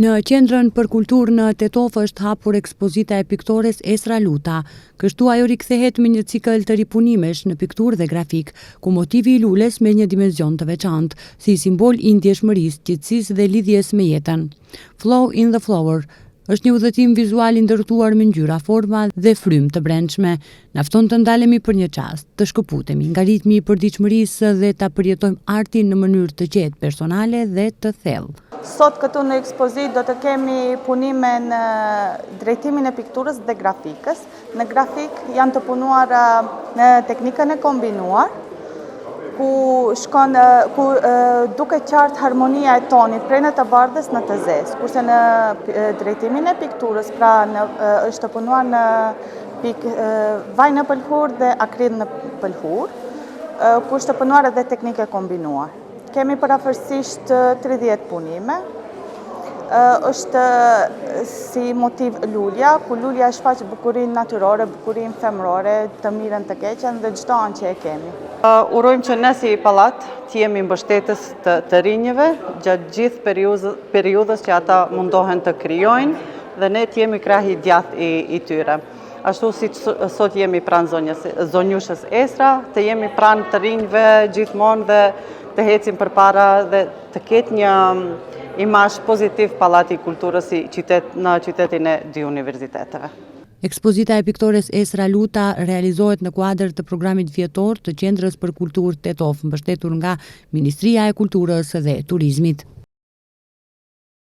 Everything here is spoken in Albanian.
Në Qendrën për Kulturë në Tetov është hapur ekspozita e piktores Esra Luta. Kështu ajo rikthehet me një cikël të ripunimesh në pikturë dhe grafik, ku motivi i lules me një dimension të veçantë, si simbol i ndjeshmërisë, qetësisë dhe lidhjes me jetën. Flow in the Flower është një udhëtim vizual i ndërtuar me ngjyra, forma dhe frymë të brendshme. Nafton të ndalemi për një çast, të shkëputemi nga ritmi i përditshmërisë dhe ta përjetojmë artin në mënyrë të qetë, personale dhe të thellë. Sot këtu në ekspozit do të kemi punime në drejtimin e pikturës dhe grafikës. Në grafik janë të punuar në teknikën e kombinuar, ku duke qartë harmonia e tonit prej në të bardhës në të zezë, kurse në drejtimin e pikturës është të punuar në vaj në pëlhur dhe akril në pëlhur, ku është të punuar edhe teknike kombinuar. Kemi përafërsisht 30 punime. Është si motiv lulja, ku lulja shfaq bukurinë natyrore, bukurinë femrore, të mirën të keqen dhe çdo anë që e kemi. Urojmë që ne si pallat të jemi mbështetës të rinjve gjatë gjithë periudhës që ata mundohen të krijojnë dhe ne të jemi krahi djathtë i tyre. Ashtu si sot jemi pranë zonjushës Esra, të jemi pranë të rinjve gjithmonë dhe të hecim përpara dhe të ketë një imazh pozitiv pallati i kulturës në qytetin e dy universiteteve. Ekspozita e piktores Esra Luta realizohet në kuadër të programit vjetor të Qendrës për Kulturë Tetov, mbështetur nga Ministria e Kulturës dhe Turizmit.